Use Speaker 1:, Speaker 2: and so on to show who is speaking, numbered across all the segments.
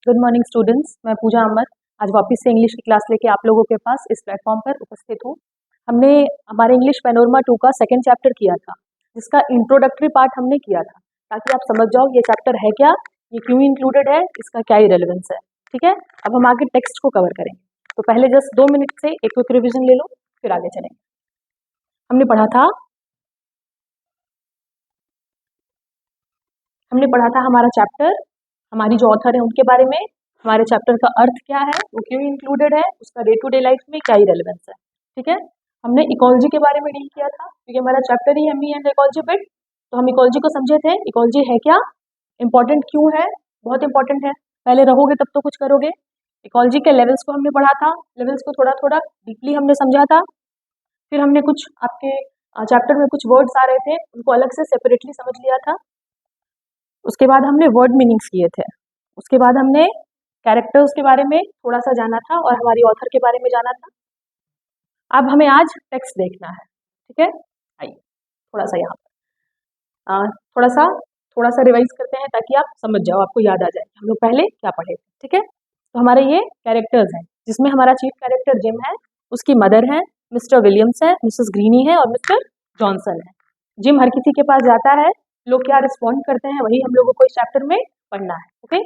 Speaker 1: Good morning students, मैं पूजा अमर आज वापस से इंग्लिश की क्लास लेके आप लोगों के पास इस प्लेटफॉर्म पर उपस्थित हूँ। हमने हमारे इंग्लिश पैनोरमा 2 का सेकंड चैप्टर किया था, जिसका इंट्रोडक्टरी पार्ट हमने किया था ताकि आप समझ जाओ ये चैप्टर है क्या, ये क्यों इंक्लूडेड है, इसका क्या रिलेवेंस है। ठीक है, अब हम आगे टेक्स्ट को कवर करेंगे, तो पहले जस्ट 2 मिनट से एक क्विक रिविजन ले लो, फिर आगे चलेंगे। हमने पढ़ा था हमारा चैप्टर, हमारी जो ऑथर है उनके बारे में, हमारे चैप्टर का अर्थ क्या है, वो क्यों इंक्लूडेड है, उसका डे टू डे लाइफ में क्या ही रेलेवेंस है। ठीक है, हमने इकोलॉजी के बारे में डील किया था क्योंकि हमारा chapter he ME and ecology bit, तो हम इकोलॉजी को समझे थे। इकोलॉजी है क्या, इंपॉर्टेंट क्यों है, बहुत इंपॉर्टेंट है, पहले रहोगे तब तो कुछ करोगे। इकोलॉजी के लेवल्स को हमने पढ़ा था, लेवल्स को थोड़ा थोड़ा डीपली हमने समझा था। फिर हमने कुछ आपके चैप्टर में कुछ वर्ड्स आ रहे थे, उनको अलग से सेपरेटली समझ लिया था। उसके बाद हमने वर्ड मीनिंग्स किए थे, उसके बाद हमने कैरेक्टर्स के बारे में थोड़ा सा जाना था और हमारी ऑथर के बारे में जाना था। अब हमें आज टेक्स्ट देखना है। ठीक है, आइए थोड़ा सा यहाँ पर थोड़ा सा रिवाइज करते हैं ताकि आप समझ जाओ, आपको याद आ जाए हम लोग पहले क्या पढ़े थे। ठीक है, तो हमारे ये कैरेक्टर्स हैं, जिसमें हमारा चीफ कैरेक्टर जिम है, उसकी मदर है मिस्टर विलियम्स है, मिसेस ग्रीनी है और मिस्टर जॉनसन है। जिम हर किसी के पास जाता है, लोग क्या रिस्पॉन्ड करते हैं वही हम लोगों को इस चैप्टर में पढ़ना है। ओके,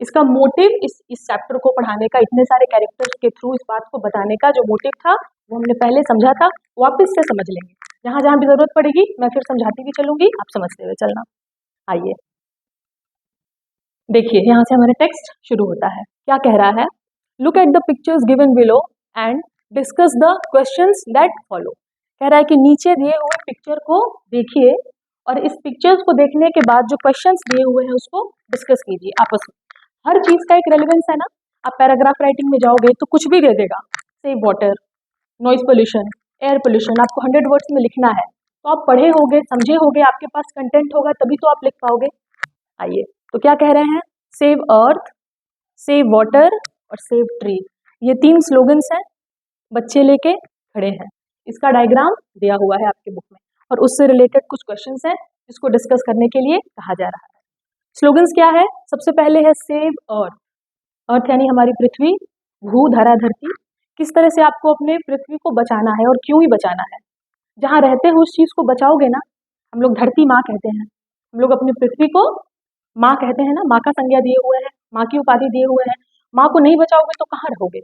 Speaker 1: इसका मोटिव इस चैप्टर को पढ़ाने का, इतने सारे कैरेक्टर्स के थ्रू इस बात को बताने का जो मोटिव था वो हमने पहले समझा था, वापस से समझ लेंगे। जहाँ जहाँ भी जरूरत पड़ेगी मैं फिर समझाती भी चलूंगी, आप समझते हुए चलना। आइए देखिए, यहाँ से हमारा टेक्स्ट शुरू होता है। क्या कह रहा है, look at the pictures given below and discuss the questions that follow. कह रहा है कि नीचे दिए हुए पिक्चर को देखिए और इस पिक्चर्स को देखने के बाद जो क्वेश्चंस दिए हुए हैं उसको डिस्कस कीजिए आपस में। हर चीज का एक रेलेवेंस है ना, आप पैराग्राफ राइटिंग में जाओगे तो कुछ भी दे देगा, save water, noise pollution, air pollution, आपको 100 वर्ड्स में लिखना है, तो आप पढ़े होगे, समझे होगे, आपके पास कंटेंट होगा तभी तो आप लिख पाओगे। आइए, तो क्या कह रहे हैं, सेव अर्थ, सेव वाटर और सेव ट्री, ये 3 स्लोगन्स हैं, बच्चे लेके खड़े हैं। इसका डायग्राम दिया हुआ है आपके बुक में और उससे रिलेटेड कुछ क्वेश्चंस हैं जिसको डिस्कस करने के लिए कहा जा रहा है। स्लोगन्स क्या है, सबसे पहले है सेव अर्थ। अर्थ यानी हमारी पृथ्वी, भू धरा धरती। किस तरह से आपको अपने पृथ्वी को बचाना है और क्यों ही बचाना है। जहाँ रहते हो उस चीज को बचाओगे ना, हम लोग धरती माँ कहते हैं, हम लोग अपनी पृथ्वी को माँ कहते हैं ना, माँ का संज्ञा दिए हुए हैं, माँ की उपाधि दिए हुए हैं। माँ को नहीं बचाओगे तो कहाँ रहोगे।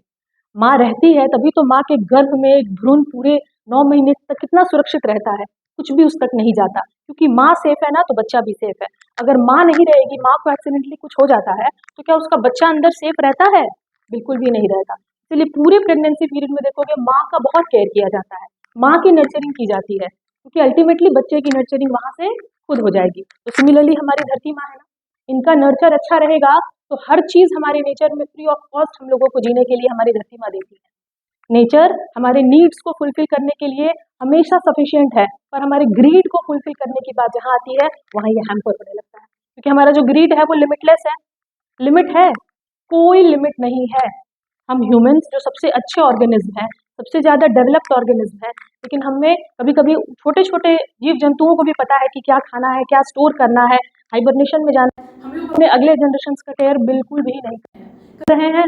Speaker 1: माँ रहती है तभी तो माँ के गर्भ में एक भ्रूण पूरे 9 महीने तक कितना सुरक्षित रहता है, कुछ भी उस तक नहीं जाता, क्योंकि माँ सेफ है ना तो बच्चा भी सेफ है। अगर माँ नहीं रहेगी, माँ को एक्सीडेंटली कुछ हो जाता है तो क्या उसका बच्चा अंदर सेफ रहता है, बिल्कुल भी नहीं रहता। इसलिए पूरे प्रेगनेंसी पीरियड में देखोगे माँ का बहुत केयर किया जाता है, माँ की नर्चरिंग की जाती है, क्योंकि अल्टीमेटली बच्चे की नर्चरिंग वहां से खुद हो जाएगी। तो सिमिलरली हमारी धरती माँ है ना, इनका नर्चर अच्छा रहेगा तो हर चीज हमारे नेचर में फ्री ऑफ कॉस्ट हम लोगों को जीने के लिए हमारी धरती माँ देती है। नेचर हमारे नीड्स को फुलफिल करने के लिए हमेशा सफिशिएंट है, पर हमारे ग्रीड को फुलफिल करने की बात जहाँ आती है वहाँ ये हैम्पर होने लगता है, क्योंकि हमारा जो ग्रीड है वो लिमिटलेस है। लिमिट है, कोई लिमिट नहीं है। हम ह्यूमंस जो सबसे अच्छे ऑर्गेनिज्म हैं, सबसे ज़्यादा डेवलप्ड ऑर्गेनिज्म है, लेकिन हमें कभी कभी छोटे छोटे जीव जंतुओं को भी पता है कि क्या खाना है, क्या स्टोर करना है, हाइबरनेशन में जाना है। हम लोग अपने अगले जनरेशन का केयर बिल्कुल भी नहीं कर रहे हैं,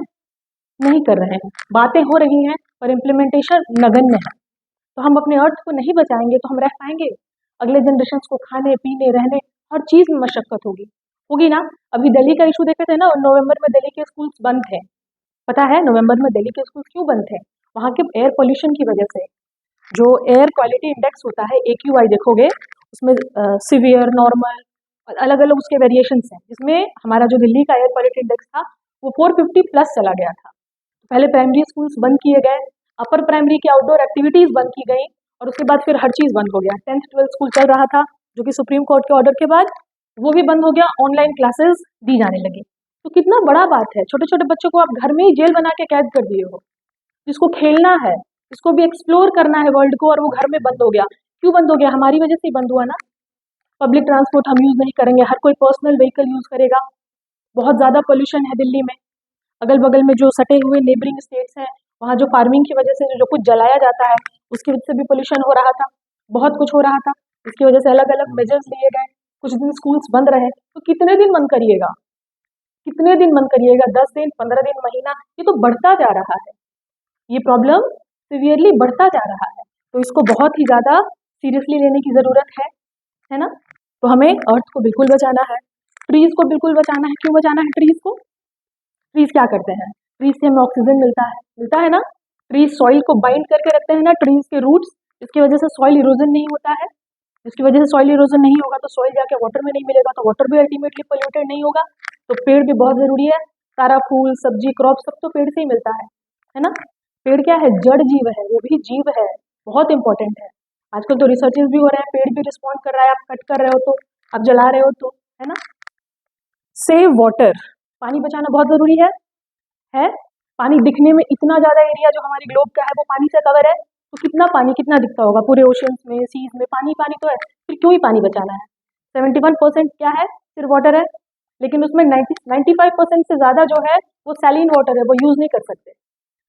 Speaker 1: नहीं कर रहे हैं। बातें हो रही हैं पर इम्प्लीमेंटेशन नगण्य है। तो हम अपने अर्थ को नहीं बचाएंगे तो हम रह पाएंगे। अगले जनरेशन को खाने पीने रहने हर चीज में मशक्कत होगी ना। अभी दिल्ली का इशू देखे थे ना, नवंबर में दिल्ली के स्कूल बंद थे। पता है नवंबर में दिल्ली के स्कूल क्यों बंद थे, वहाँ के एयर पोल्यूशन की वजह से। जो एयर क्वालिटी इंडेक्स होता है AQI देखोगे, उसमें सीवियर, नॉर्मल और अलग अलग उसके वेरिएशंस हैं, जिसमें हमारा जो दिल्ली का एयर क्वालिटी इंडेक्स था वो 450 प्लस चला गया था। पहले प्राइमरी स्कूल्स बंद किए गए, अपर प्राइमरी की आउटडोर एक्टिविटीज बंद की गई और उसके बाद फिर हर चीज बंद हो गया। 10th 12th स्कूल चल रहा था जो कि सुप्रीम कोर्ट के ऑर्डर के बाद वो भी बंद हो गया, ऑनलाइन क्लासेस दी जाने लगी। तो कितना बड़ा बात है, छोटे छोटे बच्चों को आप घर में ही जेल बना के कैद कर दिए हो, जिसको खेलना है, जिसको भी एक्सप्लोर करना है वर्ल्ड को, और वो घर में बंद हो गया। क्यों बंद हो गया, हमारी वजह से ही बंद हुआ ना। पब्लिक ट्रांसपोर्ट हम यूज नहीं करेंगे, हर कोई पर्सनल व्हीकल यूज करेगा। बहुत ज्यादा पोल्यूशन है दिल्ली में। अगल बगल में जो सटे हुए नेबरिंग स्टेट्स हैं, वहाँ जो फार्मिंग की वजह से जो कुछ जलाया जाता है उसकी वजह से भी पोल्यूशन हो रहा था, बहुत कुछ हो रहा था। इसकी वजह से अलग अलग मेजर्स लिए गए, कुछ दिन स्कूल्स बंद रहे, तो कितने दिन बंद करिएगा। कितने दिन मन करिएगा, 10 दिन, 15 दिन, महीना, ये तो बढ़ता जा रहा है, ये प्रॉब्लम सिवियरली बढ़ता जा रहा है। तो इसको बहुत ही ज़्यादा सीरियसली लेने की ज़रूरत है ना। तो हमें अर्थ को बिल्कुल बचाना है, ट्रीज़ को बिल्कुल बचाना है। क्यों बचाना है ट्रीज़ को? ट्रीज़ क्या करते हैं? ट्रीज़ से हमें ऑक्सीजन मिलता है ना। ट्रीज़ सॉइल को बाइंड करके रखते हैं ना, ट्रीज़ के रूट्स, जिसकी वजह से सॉइल इरोजन नहीं होता है। जिसकी वजह से सॉइल इरोजन नहीं होगा तो सॉइल जाके वाटर में नहीं मिलेगा, तो वाटर भी अल्टीमेटली पोल्यूटेड नहीं होगा। तो पेड़ भी बहुत ज़रूरी है। सारा फूल, सब्जी, क्रॉप सब तो पेड़ से ही मिलता है ना। पेड़ क्या है? जड़ जीव है, वो भी जीव है, बहुत इंपॉर्टेंट है। आजकल तो रिसर्चेस भी हो रहे हैं, पेड़ भी रिस्पॉन्ड कर रहा है। आप कट कर रहे हो तो, आप जला रहे हो तो, है ना। सेव वाटर, पानी बचाना बहुत ज़रूरी है। पानी दिखने में इतना ज़्यादा एरिया जो हमारे ग्लोब का है वो पानी से कवर है, तो कितना पानी कितना दिखता होगा पूरे ओशंस में, सीज में, पानी पानी तो है। फिर क्यों ही पानी बचाना है? 71% क्या है? सिर्फ वाटर है, लेकिन उसमें 95% से ज़्यादा जो है वो सैलिन वाटर है, वो यूज़ नहीं कर सकते।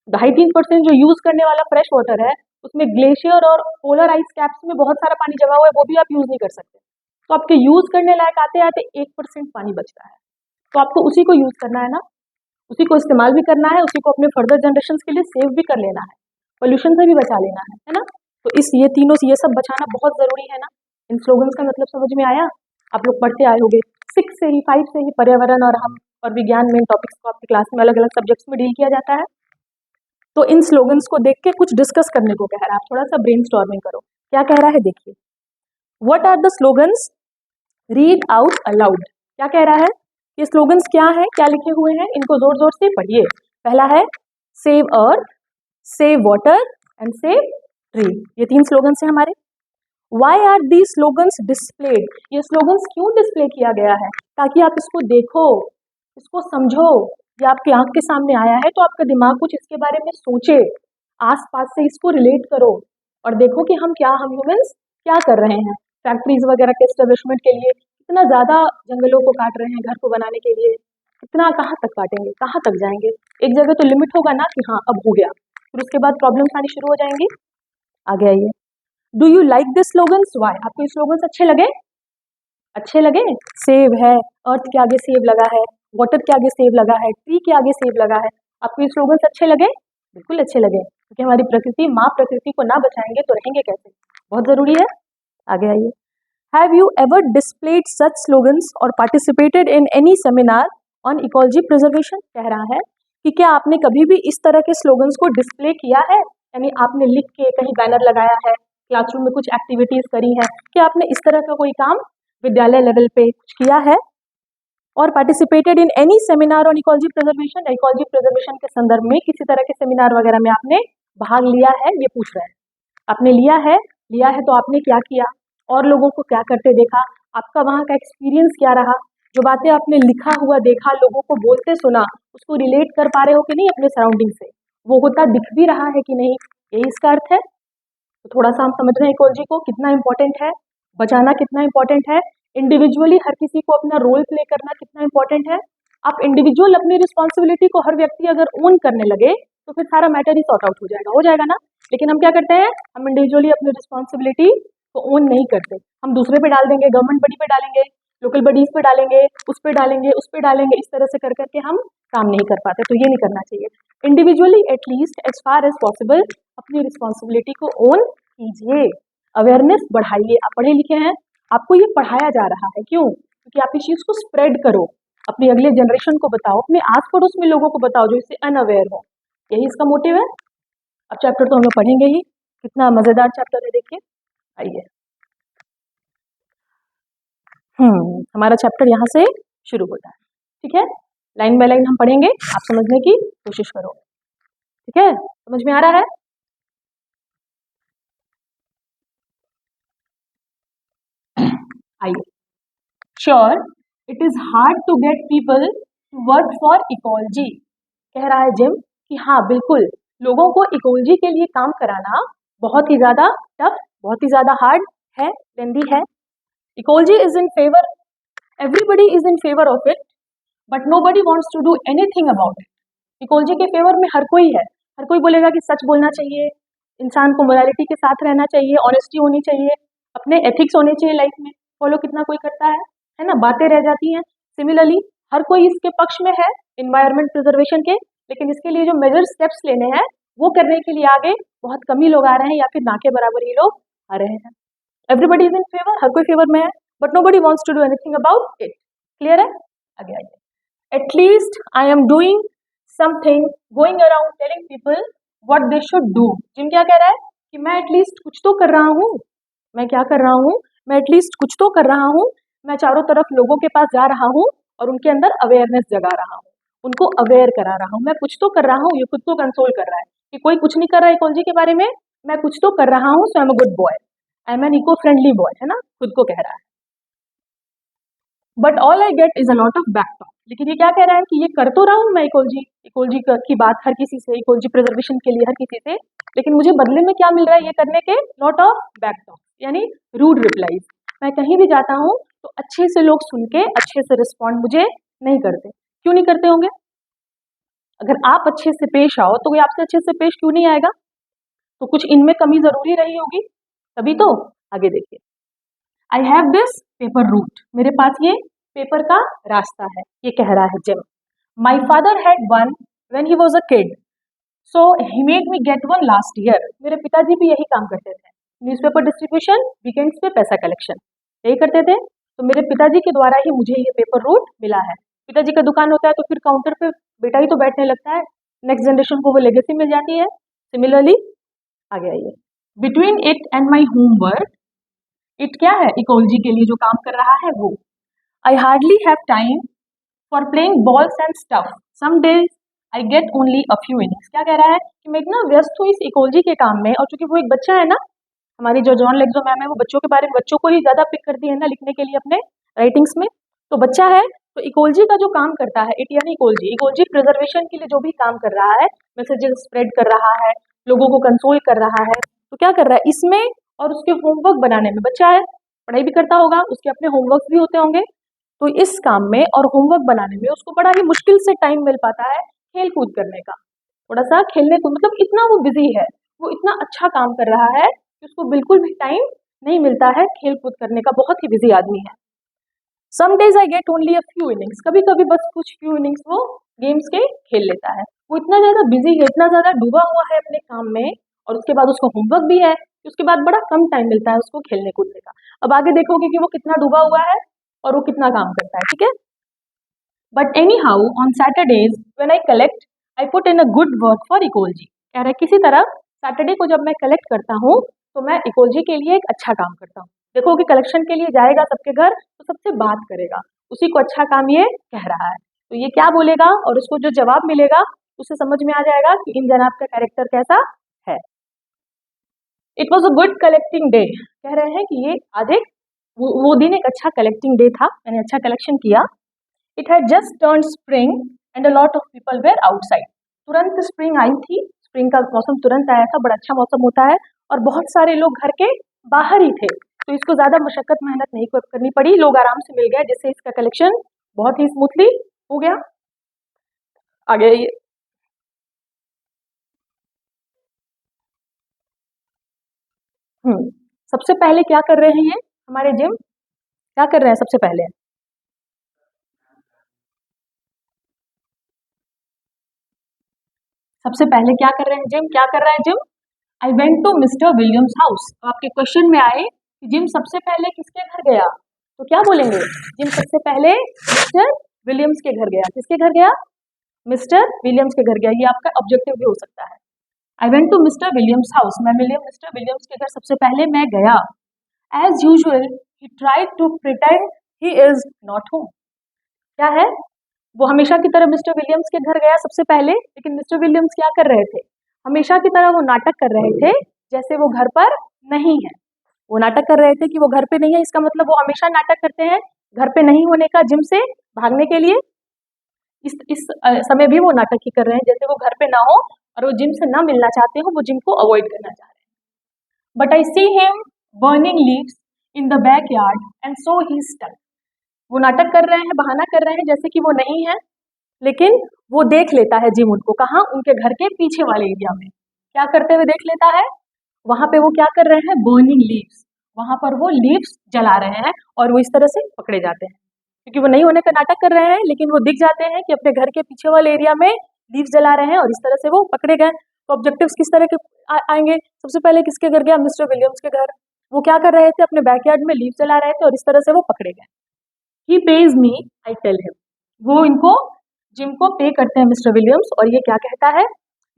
Speaker 1: 2.5-3% जो यूज़ करने वाला फ्रेश वाटर है, उसमें ग्लेशियर और पोलर आइस कैप्स में बहुत सारा पानी जमा हुआ है, वो भी आप यूज़ नहीं कर सकते। तो आपके यूज़ करने लायक आते आते 1% पानी बचता है, तो आपको उसी को यूज़ करना है ना, उसी को इस्तेमाल भी करना है, उसी को अपने फर्दर जनरेशन के लिए सेव भी कर लेना है, पोल्यूशन से भी बचा लेना है ना। तो ये तीनों ये सब बचाना बहुत ज़रूरी है ना। इन स्लोगन्स का मतलब समझ में आया? आप लोग पढ़ते आए होंगे 6 से ही 5 से ही पर्यावरण और हम और विज्ञान में टॉपिक्स को आपकी क्लास में अलग अलग सब्जेक्ट्स में डील किया जाता है। तो इन स्लोगन्स को देख के कुछ डिस्कस करने को कह रहा है, आप थोड़ा सा ब्रेनस्टॉर्मिंग करो। क्या कह रहा है देखिए, what are the slogans, read out aloud. क्या कह रहा है? ये स्लोगन्स क्या है, क्या लिखे हुए हैं, इनको जोर जोर से पढ़िए। पहला है save earth, save water and save tree. ये 3 स्लोगन्स हैं हमारे। Why are the slogans displayed, ये स्लोगन्स क्यों डिस्प्ले किया गया है? ताकि आप इसको देखो, इसको समझो। ये आपकी आंख के सामने आया है तो आपका दिमाग कुछ इसके बारे में सोचे, आसपास से इसको रिलेट करो और देखो कि हम ह्यूमंस क्या कर रहे हैं। फैक्ट्रीज वगैरह के एस्टेब्लिशमेंट के लिए कितना ज़्यादा जंगलों को काट रहे हैं घर को बनाने के लिए, कितना, कहाँ तक काटेंगे, कहाँ तक जाएंगे? एक जगह तो लिमिट होगा ना कि हाँ अब हो गया, फिर उसके बाद प्रॉब्लम्स आनी शुरू हो जाएंगी। आगे आइए, do you like this slogans, why, आपको ये स्लोगन्स अच्छे लगे? अच्छे लगे? सेव है, अर्थ के आगे सेव लगा है, वाटर के आगे सेव लगा है, ट्री के आगे सेव लगा है, आपको ये स्लोगन्स अच्छे लगे? बिल्कुल अच्छे लगे, क्योंकि हमारी प्रकृति, माँ प्रकृति को ना बचाएंगे तो रहेंगे कैसे? बहुत ज़रूरी है। आगे आइए, have you ever displayed such slogans और participated in any seminar on ecology preservation. कह रहा है कि क्या आपने कभी भी इस तरह के स्लोगन्स को डिस्प्ले किया है, यानी आपने लिख के कहीं बैनर लगाया है, क्लासरूम में कुछ एक्टिविटीज़ करी है, क्या आपने इस तरह का कोई काम विद्यालय लेवल पे कुछ किया है? और participated in any seminar on ecology preservation, ecology preservation के संदर्भ में किसी तरह के सेमिनार वगैरह में आपने भाग लिया है, ये पूछ रहे हैं। आपने लिया है तो आपने क्या किया, और लोगों को क्या करते देखा, आपका वहाँ का एक्सपीरियंस क्या रहा, जो बातें आपने लिखा हुआ देखा, लोगों को बोलते सुना, उसको रिलेट कर पा रहे हो कि नहीं अपने सराउंडिंग से, वो होता दिख भी रहा है कि नहीं, यही इसका अर्थ है। तो थोड़ा सा हम समझ रहे हैं इकोलॉजी को कितना इंपॉर्टेंट है, बचाना कितना इंपॉर्टेंट है, इंडिविजुअली हर किसी को अपना रोल प्ले करना कितना इंपॉर्टेंट है। आप इंडिविजुअल अपनी रिस्पॉन्सिबिलिटी को हर व्यक्ति अगर ओन करने लगे तो फिर सारा मैटर ही सॉर्ट आउट हो जाएगा ना। लेकिन हम क्या करते हैं, हम इंडिविजुअली अपनी रिस्पॉन्सिबिलिटी को ओन नहीं करते, हम दूसरे पे डाल देंगे, गवर्नमेंट बॉडी पे डालेंगे, लोकल बॉडीज पे डालेंगे, उस पे डालेंगे, उस पे डालेंगे, इस तरह से कर करके हम काम नहीं कर पाते। तो ये नहीं करना चाहिए। Individually at least as far as possible अपनी रिस्पॉन्सिबिलिटी को ओन कीजिए, अवेयरनेस बढ़ाइए। आप पढ़े लिखे हैं, आपको ये पढ़ाया जा रहा है, क्यों? क्योंकि आप इस चीज़ को स्प्रेड करो, अपनी अगले जनरेशन को बताओ, अपने आस पड़ोस में लोगों को बताओ जो इससे अनअवेयर हो, यही इसका मोटिव है। अब चैप्टर तो हम लोग पढ़ेंगे ही, कितना मज़ेदार चैप्टर है देखिए। आइए, हमारा चैप्टर यहाँ से शुरू होता है, ठीक है। लाइन बाय लाइन हम पढ़ेंगे, आप समझने की कोशिश करो, ठीक है। समझ में आ रहा है? आइए, sure it is hard to get people to work for ecology. कह रहा है जिम कि हाँ बिल्कुल, लोगों को इकोलॉजी के लिए काम कराना बहुत ही ज़्यादा टफ, बहुत ही ज़्यादा हार्ड है, लेंदी है। Ecology is in favour, everybody is in favour of it, but nobody wants to do anything about it. Ecology के फेवर में हर कोई है, हर कोई बोलेगा कि सच बोलना चाहिए, इंसान को मोरालिटी के साथ रहना चाहिए, ऑनेस्टी होनी चाहिए, अपने एथिक्स होने चाहिए लाइफ में, फॉलो कितना कोई करता है ना, बातें रह जाती हैं। सिमिलरली हर कोई इसके पक्ष में है इन्वायरमेंट प्रिजर्वेशन के, लेकिन इसके लिए जो मेजर स्टेप्स लेने हैं वो करने के लिए आगे बहुत कम ही लोग आ रहे हैं, या फिर ना के बराबर ही लोग आ रहे हैं। एवरीबडी इज इन फेवर, हर कोई फेवर में है, but nobody wants to do anything about it. Clear है? आगे आइए। At least I am doing something, going around telling people what they should do. Jim क्या कह रहा है कि मैं एटलीस्ट कुछ तो कर रहा हूँ। मैं क्या कर रहा हूँ? मैं एटलीस्ट कुछ तो कर रहा हूँ। मैं चारों तरफ लोगों के पास जा रहा हूँ और उनके अंदर अवेयरनेस जगा रहा हूँ, उनको अवेयर करा रहा हूँ। मैं कुछ तो कर रहा हूँ, ये खुद को कंसोल कर रहा है कि कोई कुछ नहीं कर रहा है इकोलॉजी के बारे में, मैं कुछ तो कर रहा हूँ, so I am a good boy, I am an eco friendly boy, है ना, खुद को कह रहा है। But all I get is a lot of back talk. लेकिन ये क्या कह रहा है कि ये कर तो रहा हूँ मैं इकोलॉजी की बात हर किसी से, इकोलॉजी प्रिजर्वेशन के लिए हर किसी से, लेकिन मुझे बदले में क्या मिल रहा है ये करने के? लॉट ऑफ बैक टॉक, यानी रूड रिप्लाईज। मैं कहीं भी जाता हूँ तो अच्छे से लोग सुन के अच्छे से रिस्पॉन्ड मुझे नहीं करते। क्यों नहीं करते होंगे? अगर आप अच्छे से पेश आओ तो कोई आपसे अच्छे से पेश क्यों नहीं आएगा? तो कुछ इनमें कमी जरूरी रही होगी, तभी तो। आगे देखिए, I have this paper route, मेरे पास ये पेपर का रास्ता है, ये कह रहा है gym. My father had one when he was a kid, so he made me get one last year. मेरे पिताजी भी यही काम करते थे, न्यूज़पेपर डिस्ट्रीब्यूशन, वीकेंड्स पे पैसा कलेक्शन, यही करते थे। तो मेरे पिताजी के द्वारा ही मुझे ये पेपर रूट मिला है। पिताजी का दुकान होता है तो फिर काउंटर पे बेटा ही तो बैठने लगता है, नेक्स्ट जनरेशन को वो लेगेसी मिल जाती है। सिमिलरली आगे आइए, between it and my homework, it क्या है? इकोलॉजी के लिए जो काम कर रहा है वो। I hardly have time for playing balls and stuff, some days I get only a few innings. क्या कह रहा है कि मैं इतना व्यस्त हूँ इस इकोलॉजी के काम में, और चूंकि वो एक बच्चा है ना, हमारी जो जॉन लेग्जो मैम है वो बच्चों के बारे में, बच्चों को ही ज्यादा पिक करती है ना लिखने के लिए अपने राइटिंग्स में, तो बच्चा है तो इकोलॉजी का जो काम करता है, इट यानी इकोलॉजी प्रिजर्वेशन के लिए जो भी काम कर रहा है, मैसेजेस स्प्रेड कर रहा है, लोगों को कंसोल कर रहा है, तो क्या कर रहा है इसमें, और उसके होमवर्क बनाने में, बच्चा है पढ़ाई भी करता होगा, उसके अपने होमवर्क भी होते होंगे, तो इस काम में और होमवर्क बनाने में उसको बड़ा ही मुश्किल से टाइम मिल पाता है खेल कूद करने का, थोड़ा सा खेलने को, मतलब इतना वो बिजी है, वो इतना अच्छा काम कर रहा है कि उसको बिल्कुल भी टाइम नहीं मिलता है खेल कूद करने का, बहुत ही बिजी आदमी है। Some days I get only a few innings, कभी कभी बस कुछ फ्यू इनिंग्स वो गेम्स के खेल लेता है। वो इतना ज्यादा बिजी है, इतना ज्यादा डूबा हुआ है अपने काम में, और उसके बाद उसको होमवर्क भी है, उसके बाद बड़ा कम टाइम मिलता है उसको खेलने कूदने का। अब आगे देखोगे कि वो कितना डूबा हुआ है और वो कितना काम करता है, ठीक है। But any how on Saturdays when I collect, I put in a good work for ecology. कह रहा है किसी तरह सैटरडे को जब मैं कलेक्ट करता हूँ तो मैं इकोलॉजी के लिए एक अच्छा काम करता हूँ। देखो कि कलेक्शन के लिए जाएगा सबके घर तो सबसे बात करेगा, उसी को अच्छा काम ये कह रहा है, तो ये क्या बोलेगा और उसको जो जवाब मिलेगा उससे समझ में आ जाएगा कि इन जनाब का कैरेक्टर कैसा है। It was a good collecting day, कह रहे हैं कि ये आज एक वो दिन एक अच्छा कलेक्टिंग डे था, मैंने अच्छा कलेक्शन किया। It had just turn spring and a lot of people were outside, तुरंत स्प्रिंग आई थी, स्प्रिंग का मौसम तुरंत आया था, बड़ा अच्छा मौसम होता है, और बहुत सारे लोग घर के बाहर ही थे, तो इसको ज्यादा मशक्कत मेहनत नहीं करनी पड़ी, लोग आराम से मिल गए, जिससे इसका कलेक्शन बहुत ही स्मूथली हो गया। आगे ये सबसे पहले क्या कर रहे हैं ये हमारे जिम, क्या कर रहे हैं सबसे पहले? सबसे पहले क्या कर रहे हैं जिम, क्या कर रहा है Jim? I went to mister Williams house. तो आपके क्वेश्चन में आए कि जिम सबसे पहले किसके घर गया, तो क्या बोलेंगे? जिम सबसे पहले मिस्टर विलियम्स के घर गया। किसके घर गया? मिस्टर विलियम्स के घर गया, ये आपका ऑब्जेक्टिव भी हो सकता है। I went to mister Williams house, मैं मिस्टर विलियम्स के घर सबसे पहले मैं गया। As usual he tried to pretend he is not home. क्या है? वो हमेशा की तरह मिस्टर विलियम्स के घर गया सबसे पहले, लेकिन मिस्टर विलियम्स क्या कर रहे थे? हमेशा की तरह वो नाटक कर रहे थे जैसे वो घर पर नहीं है। वो नाटक कर रहे थे कि वो घर पे नहीं है, इसका मतलब वो हमेशा नाटक करते हैं घर पे नहीं होने का, जिम से भागने के लिए। इस समय भी वो नाटक ही कर रहे हैं जैसे वो घर पे ना हो और वो जिम से ना मिलना चाहते हो, वो जिम को अवॉइड करना चाह रहे हैं। But I see him burning leaves in the back yard and so he stuck. वो नाटक कर रहे हैं, बहाना कर रहे हैं जैसे कि वो नहीं है, लेकिन वो देख लेता है जिम उनको, कहाँ? उनके घर के पीछे वाले एरिया में। क्या करते हुए देख लेता है? वहां पे वो क्या कर रहे हैं? बर्निंग लीव्स, वहां पर वो लीव्स जला रहे हैं और वो इस तरह से पकड़े जाते हैं। क्योंकि वो नहीं होने का नाटक कर रहे हैं, लेकिन वो दिख जाते हैं कि अपने घर के पीछे वाले एरिया में लीव्स जला रहे हैं और इस तरह से वो पकड़े गए। तो ऑब्जेक्टिव्स किस तरह के आएंगे? सबसे पहले किसके घर गया? मिस्टर विलियम्स के घर। वो क्या कर रहे थे? अपने बैकयार्ड में लीव जला रहे थे और इस तरह से वो पकड़े गए। He page me, I tell him. वो इनको जिम को पे करते हैं मिस्टर विलियम्स, और ये क्या कहता है?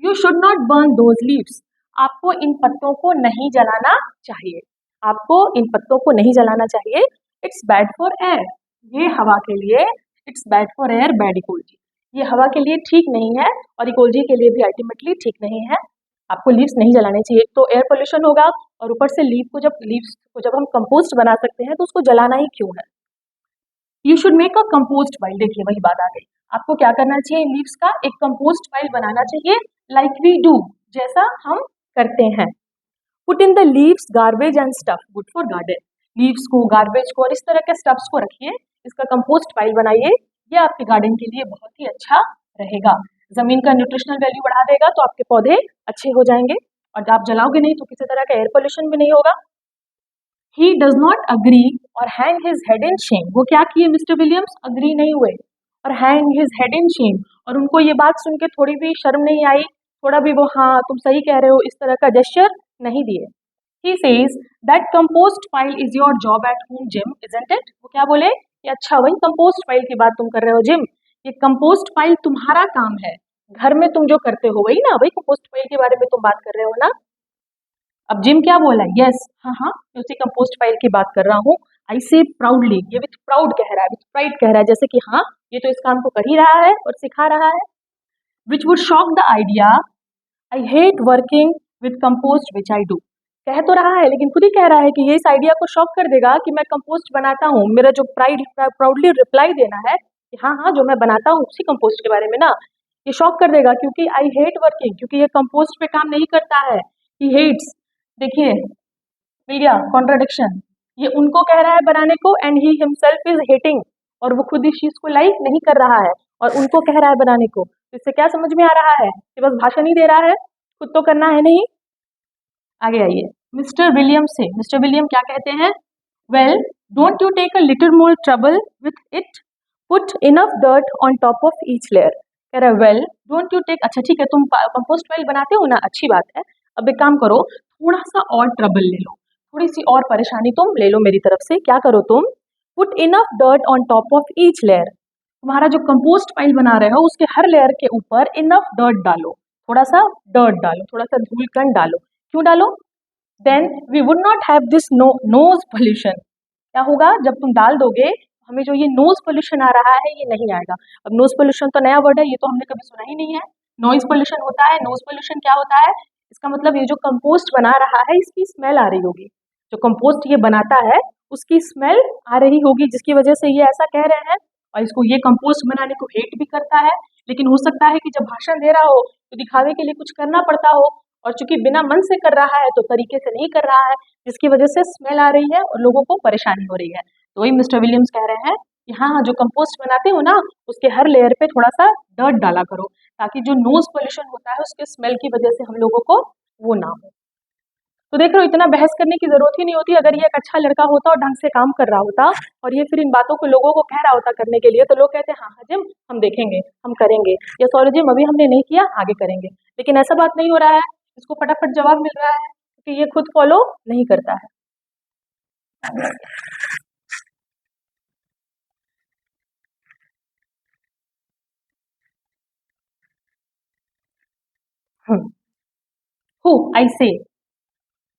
Speaker 1: You should not burn those leaves. आपको इन पत्तों को नहीं जलाना चाहिए। आपको इन पत्तों को नहीं जलाना चाहिए। It's bad for air. ये हवा के लिए, it's bad for air, bad ecology. ये हवा के लिए ठीक नहीं है और इकोलॉजी के लिए भी अल्टीमेटली ठीक नहीं है। आपको लीव्स नहीं जलाने चाहिए। तो एयर पोल्यूशन होगा, और ऊपर से लीव्स को जब हम कंपोस्ट बना सकते हैं तो उसको जलाना ही क्यों है? You should make a compost file. देखिए वही बात आ गई। आपको क्या करना चाहिए? लीव्स का एक कंपोस्ट फाइल बनाना चाहिए, लाइक वी डू, जैसा हम करते हैं। Put in the leaves, garbage and stuff, good for garden. Leaves को, गार्बेज को और इस तरह के स्टफ्स को रखिए, इसका कंपोस्ट फाइल बनाइए। ये आपके गार्डन के लिए बहुत ही अच्छा रहेगा। जमीन का न्यूट्रिशनल वैल्यू बढ़ा देगा, तो आपके पौधे अच्छे हो जाएंगे, और आप जलाओगे नहीं तो किसी तरह का एयर पोल्यूशन भी नहीं होगा। ही डज नॉट अग्री और hang his head in Shem. वो क्या किए मिस्टर विलियम्स? अग्री नहीं हुए और hang his head in Shem, और उनको ये बात सुन के थोड़ी भी शर्म नहीं आई, थोड़ा भी वो हाँ तुम सही कह रहे हो इस तरह का जेस्चर नहीं दिए। He says that compost file is your job at home gym, isn't it? वो क्या बोले कि अच्छा वही कंपोस्ट फाइल की बात तुम कर रहे हो जिम, ये कंपोस्ट फाइल तुम्हारा काम है, घर में तुम जो करते हो वही ना, वही कंपोस्ट फाइल के बारे में तुम बात कर रहे हो ना। अब जिम क्या बोला? यस, हाँ हाँ, मैं उसी कंपोस्ट फाइल की बात कर रहा हूँ। आई से प्राउडली, ये विथ प्राउड कह रहा है, विथ प्राइड कह रहा है, जैसे कि हाँ ये तो इस काम को कर ही रहा है और सिखा रहा है। Which would shock the idea, I hate working with compost which I do. कह तो रहा है लेकिन खुद ही कह रहा है कि ये इस आइडिया को शॉक कर देगा कि मैं कंपोस्ट बनाता हूँ। मेरा जो प्राउडली रिप्लाई देना है कि हाँ हाँ जो मैं बनाता हूँ उसी कंपोस्ट के बारे में ना, ये शॉक कर देगा, क्योंकि आई हेट वर्किंग, क्योंकि ये कंपोस्ट पे काम नहीं करता है। ही हेट्स, देखिए मिल गया कॉन्ट्राडिक्शन। ये उनको कह रहा है बनाने को, and he himself is hating, और वो खुद इस चीज को लाइक नहीं कर रहा है और उनको कह रहा है बनाने को। तो इससे क्या समझ में आ रहा है कि बस भाषण ही दे रहा है, खुद तो करना है नहीं। आगे आइए, मिस्टर विलियम से मिस्टर विलियम क्या कहते हैं? Well don't you take a little more trouble with it, put enough dirt on top of each layer. कह रहा है वेल डोंट यू टेक, अच्छा ठीक है तुम कंपोस्ट फाइल बनाते हो ना, अच्छी बात है, अब एक काम करो, थोड़ा सा और ट्रबल ले लो, थोड़ी सी और परेशानी तुम ले लो मेरी तरफ से। क्या करो तुम? Put enough dirt on top of each layer. तुम्हारा जो कंपोस्ट फाइल बना रहे हो उसके हर लेयर के ऊपर इनफ डर्ट डालो, थोड़ा सा डर्ट डालो, थोड़ा सा धूल कण डालो। क्यों डालो? Then we would not have this noise pollution. क्या होगा जब तुम डाल दोगे? हमें जो ये नोज पोल्यूशन आ रहा है ये नहीं आएगा। अब नोज पोल्यूशन तो नया वर्ड है, ये तो हमने कभी सुना ही नहीं है। नॉइज पोल्यूशन होता है, नोज पोल्यूशन क्या होता है? इसका मतलब ये जो कंपोस्ट बना रहा है इसकी स्मेल आ रही होगी, जो कंपोस्ट ये बनाता है उसकी स्मेल आ रही होगी, जिसकी वजह से ये ऐसा कह रहे हैं। और इसको, ये कंपोस्ट बनाने को हेट भी करता है, लेकिन हो सकता है कि जब भाषण दे रहा हो तो दिखावे के लिए कुछ करना पड़ता हो, और चूंकि बिना मन से कर रहा है तो तरीके से नहीं कर रहा है, जिसकी वजह से स्मेल आ रही है और लोगों को परेशानी हो रही है। तो वही मिस्टर विलियम्स कह रहे हैं कि हाँ हाँ जो कंपोस्ट बनाते हो ना उसके हर लेयर पे थोड़ा सा डर्ट डाला करो, ताकि जो नोज पोल्यूशन होता है उसके स्मेल की वजह से हम लोगों को वो ना हो। तो देख रहे हो, इतना बहस करने की जरूरत ही नहीं होती। अगर ये एक अच्छा लड़का होता और ढंग से काम कर रहा होता और ये फिर इन बातों को लोगों को कह रहा होता करने के लिए, तो लोग कहते हाँ हाँ जिम हम देखेंगे, हम करेंगे, या सॉरी जिम अभी हमने नहीं किया आगे करेंगे। लेकिन ऐसा बात नहीं हो रहा है, इसको फटाफट जवाब मिल रहा है क्योंकि ये खुद फॉलो नहीं करता है। Who I say,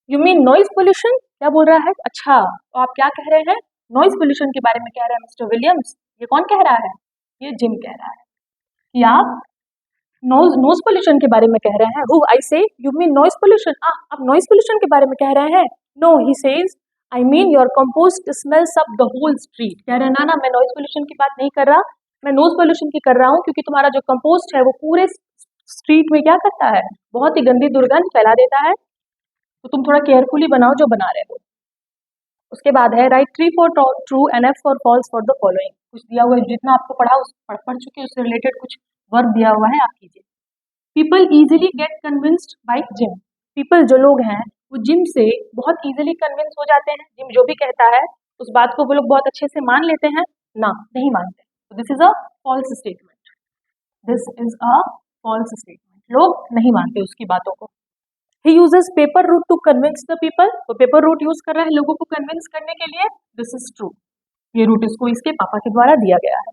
Speaker 1: you mean noise pollution? क्या बोल रहा है? अच्छा तो आप क्या कह रहे हैं? नॉइज पोल्यूशन के बारे में कह रहे हैं मिस्टर विलियम्स। ये कौन कह रहा है? ये जिम कह रहा है कि आप नोज नोज पोल्यूशन के बारे में कह रहे हैं। Who I say, you mean noise pollution? आप नॉइज पोल्यूशन के बारे में कह रहे हैं? No, he says I mean your compost smells up the whole street. कह रहे हैं ना ना मैं नॉइज पोल्यूशन की बात नहीं कर रहा, मैं नोज पोल्यूशन की कर रहा हूँ, क्योंकि तुम्हारा जो कंपोस्ट है वो पूरे स्ट्रीट में क्या करता है? बहुत ही गंदी दुर्गंध फैला देता है। तो तुम थोड़ा केयरफुली बनाओ जो बना रहे हो। उसके बाद है write 3 for true and F for false for the following. कुछ दिया हुआ है, जितना आपको पढ़ा उस पढ़ चुके उससे रिलेटेड कुछ वर्क दिया हुआ है, आप कीजिए। People easily get convinced by Jim. People जो लोग हैं वो जिम से बहुत इजीली कन्विंस हो जाते हैं। जिम जो भी कहता है उस बात को वो लोग बहुत अच्छे से मान लेते हैं। ना, नहीं मानते। तो this is a false statement, this is a false statement, लोग नहीं मानते उसकी बातों को। He uses paper route to convince the people, तो पेपर रूट यूज कर रहा है लोगों को कन्विंस करने के लिए, दिस इज ट्रू, ये रूट इसको इसके पापा के द्वारा दिया गया है।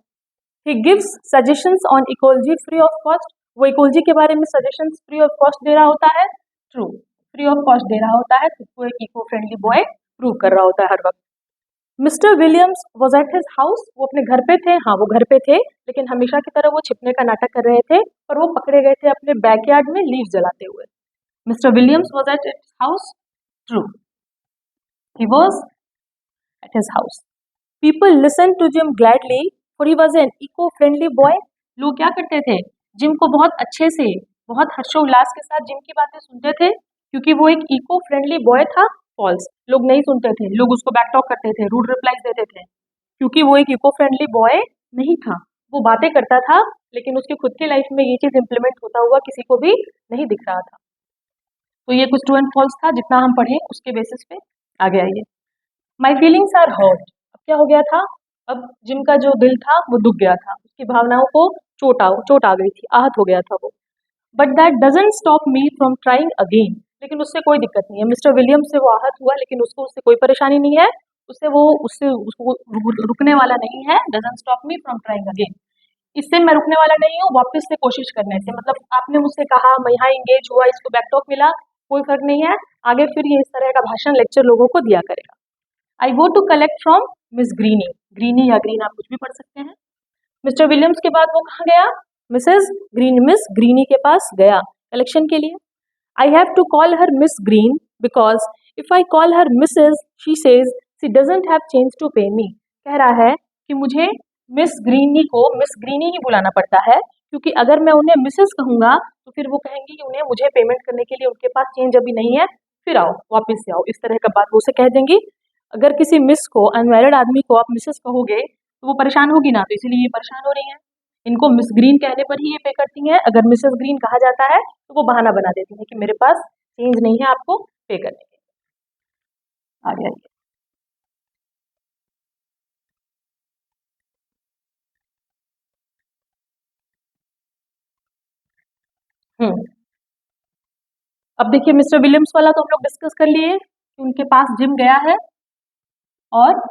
Speaker 1: He gives suggestions on ecology free of cost, वो इकोलॉजी के बारे में सजेशंस फ्री ऑफ कॉस्ट दे रहा होता है, ट्रू, फ्री ऑफ कॉस्ट दे रहा होता है, खुद को एक इको फ्रेंडली बॉय प्रूव कर रहा होता है हर वक्त। Mister Williams was at his house, वो अपने घर पे थे, हाँ वो घर पे थे, लेकिन हमेशा की तरह वो छिपने का नाटक कर रहे थे और वो पकड़े गए थे अपने बैकयार्ड में लीव जलाते हुए। Mister Williams was at his house, true, he was at his house. People listen to Jim gladly for he was an eco friendly boy, लोग क्या करते थे, जिम को बहुत अच्छे से, बहुत हर्षोल्लास के साथ जिम की बातें सुनते थे, क्योंकि वो एक इको फ्रेंडली बॉय था। फॉल्स, लोग नहीं सुनते थे, लोग उसको बैकटॉक करते थे, रूड रिप्लाईज देते थे, क्योंकि वो एक इको फ्रेंडली बॉय नहीं था। वो बातें करता था लेकिन उसकी खुद की लाइफ में ये चीज इंप्लीमेंट होता हुआ किसी को भी नहीं दिख रहा था। तो ये कुछ ट्रू एंड फॉल्स था, जितना हम पढ़े उसके बेसिस पे आगे आइए। माई फीलिंग्स आर हर्ट, अब क्या हो गया था, अब जिनका जो दिल था वो दुख गया था, उसकी भावनाओं को चोट आ गई थी, आहत हो गया था वो। But that doesn't stop me from trying again, लेकिन उससे कोई दिक्कत नहीं है, मिस्टर विलियम्स से वो आहत हुआ लेकिन उसको उससे कोई परेशानी नहीं है, उससे उसको रुकने वाला नहीं है, doesn't stop me from trying again, इससे मैं रुकने वाला नहीं हूँ वापस से कोशिश करने से, मतलब आपने मुझसे कहा, मैं यहाँ इंगेज हुआ, इसको बैकटॉक मिला, कोई फर्क नहीं है, आगे फिर ये इस तरह का भाषण लेक्चर लोगों को दिया करेगा। I go to collect from Miss Greeny, Greeny या ग्रीन आप कुछ भी पढ़ सकते हैं। मिस्टर विलियम्स के बाद वो कहाँ गया, मिस ग्रीनी के पास गया कलेक्शन के लिए। I have to call her miss Green because if I call her Mrs she says she doesn't have change to pay me, कह रहा है कि मुझे मिस ग्रीनी ही बुलाना पड़ता है, क्योंकि अगर मैं उन्हें मिसेस कहूंगा तो फिर वो कहेंगी कि उन्हें मुझे पेमेंट करने के लिए उनके पास चेंज अभी नहीं है, फिर आओ वापस से आओ, इस तरह का बात वो उसे कह देंगी। अगर किसी मिस को, अनमैरिड आदमी को आप मिसेस कहोगे तो वो परेशान होगी ना, तो इसीलिए ये परेशान हो रही हैं। इनको मिस ग्रीन कहने पर ही ये पे करती हैं, अगर मिसेस ग्रीन कहा जाता है तो वो बहाना बना देती हैं कि मेरे पास चेंज नहीं है आपको पे करने के लिए। आगे आइए। हम्म, अब देखिए मिस्टर विलियम्स वाला तो हम लोग डिस्कस कर लिए कि उनके पास जिम गया है और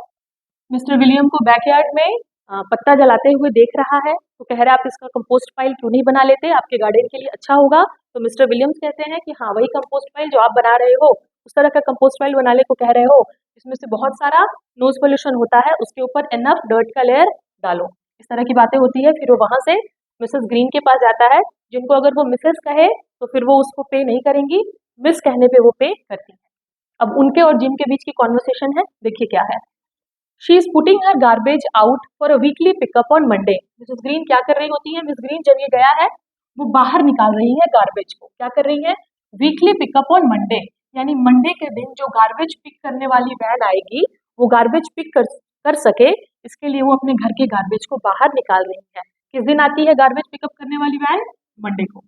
Speaker 1: मिस्टर विलियम को बैकयार्ड में पत्ता जलाते हुए देख रहा है, तो कह रहा है आप इसका कंपोस्ट फाइल क्यों नहीं बना लेते, आपके गार्डन के लिए अच्छा होगा। तो मिस्टर विलियम्स कहते हैं कि हाँ वही कंपोस्ट फाइल जो आप बना रहे हो, उस तरह का कंपोस्ट फाइल बनाने को कह रहे हो, इसमें से बहुत सारा नोज पोल्यूशन होता है, उसके ऊपर एनफ डर्ट का लेयर डालो, इस तरह की बातें होती है। फिर वो वहां से मिसेस ग्रीन के पास जाता है, जिनको अगर वो मिसेस कहे तो फिर वो उसको पे नहीं करेंगी, मिस कहने पे वो पे करती है। अब उनके और जिम के बीच की कॉन्वर्सेशन है, देखिए क्या है। She is putting her garbage out for a weekly pickup on Monday, Mrs green क्या कर रही होती है, मिस ग्रीन जब ये गया है वो बाहर निकाल रही है गार्बेज को, क्या कर रही है, वीकली पिकअप ऑन मंडे, यानी मंडे के दिन जो गार्बेज पिक करने वाली वैन आएगी वो गार्बेज पिक कर सके, इसके लिए वो अपने घर के गार्बेज को बाहर निकाल रही है। किस दिन आती है गार्बेज पिकअप करने वाली वैन, मंडे को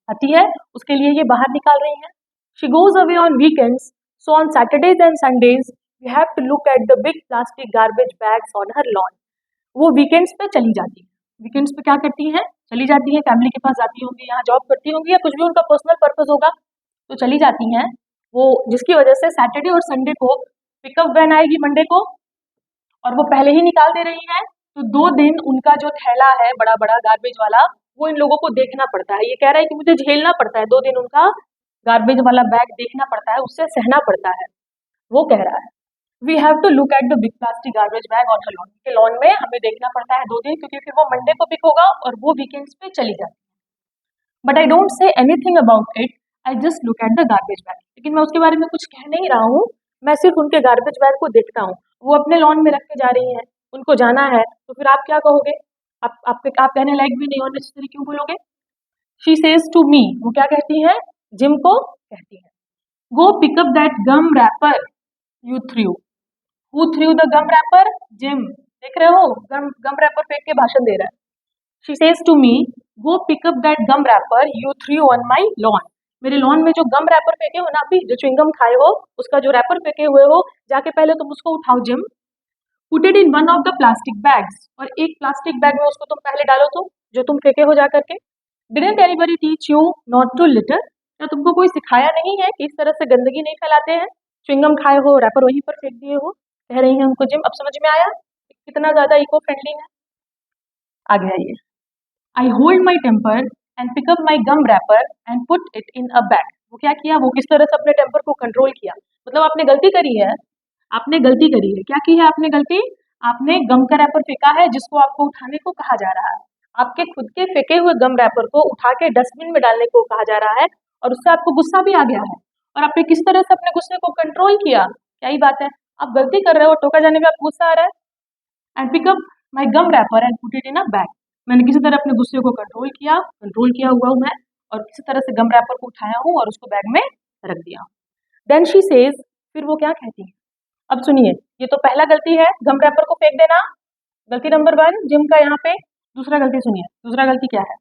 Speaker 1: आती है, उसके लिए ये बाहर निकाल रही है। She goes away on weekends, so on Saturdays and Sundays you have to look at the big plastic garbage bags on her lawn, वो वीकेंड्स पे चली जाती है। वीकेंड्स पे क्या करती हैं, चली जाती हैं, फैमिली के पास जाती होंगी, यहाँ जॉब करती होंगी या कुछ भी उनका पर्सनल पर्पस होगा, तो चली जाती हैं वो, जिसकी वजह से सैटरडे और संडे को पिकअप वैन आएगी मंडे को और वो पहले ही निकाल दे रही है, तो 2 दिन उनका जो थैला है बड़ा बड़ा गार्बेज वाला वो इन लोगों को देखना पड़ता है। ये कह रहा है कि मुझे झेलना पड़ता है, 2 दिन उनका गार्बेज वाला बैग देखना पड़ता है, उससे सहना पड़ता है, वो कह रहा है। We have to look at the big plastic garbage bag on her lawn, के लॉन में हमें देखना पड़ता है 2 दिन, क्योंकि फिर वो मंडे को पिक होगा और वो वीकेंड्स पे चली जाती है। But I don't say anything about it, I just look at the garbage bag, लेकिन मैं उसके बारे में कुछ कह नहीं रहा हूँ, मैं सिर्फ उनके गार्बेज बैग को देखता हूँ, वो अपने लॉन में रख के जा रही हैं, उनको जाना है, तो फिर आप क्या कहोगे, आप कहने लायक भी नहीं, और नेसेसरी क्यों बोलोगे। शी सेज टू मी, वो क्या कहती है, जिम को कहती है, go pick up that gum wrapper you threw, who threw the gum wrapper, Jim, देख रहे हो गम रैपर फेंक के भाषण दे रहा है। She says to me, go pick up that gum wrapper you threw on my lawn, मेरे लॉन में जो गम रैपर फेंके हो ना, अभी जो च्युइंगम खाए हो उसका जो रैपर फेंके हुए हो, जाके पहले तुम उसको उठाओ gym. Put it in one of the plastic bags, और एक प्लास्टिक बैग में उसको तुम पहले डालो, तो जो तुम फेंके हो जा करके। Didn't anybody teach you not to litter, क्या तुमको कोई सिखाया नहीं है कि इस तरह से गंदगी नहीं फैलाते हैं? च्युइंगम खाए हो, रैपर वहीं पर फेंक दिए हो, कह रही हैं हमको जिम। अब समझ में आया कितना ज्यादा इको फ्रेंडली है। आगे आइए। I hold my temper and pick up my gum wrapper and put it in a bag. वो क्या किया, वो किस तरह से अपने टेम्पर को कंट्रोल किया। मतलब आपने गलती करी है, आपने गलती करी है, क्या की है आपने गलती? आपने गम का रैपर फेंका है जिसको आपको उठाने को कहा जा रहा है। आपके खुद के फेंके हुए गम रैपर को उठा के डस्टबिन में डालने को कहा जा रहा है, और उससे आपको गुस्सा भी आ गया है, और आपने किस तरह से अपने गुस्से को कंट्रोल किया। क्या ही बात है, आप गलती कर रहे हो, टोका जाने में आपको गुस्सा आ रहा है। And pick up my gum wrapper and put it in a bag. मैंने किसी तरह अपने गुस्से को कंट्रोल किया हुआ हूँ मैं, और किसी तरह से गम रैपर को उठाया हूँ और उसको बैग में रख दिया। देन शी सेज, फिर वो क्या कहती है। अब सुनिए, ये तो पहला गलती है, गम रैपर को फेंक देना, गलती नंबर 1 जिम का यहाँ पे। दूसरा गलती सुनिए, दूसरा गलती क्या है।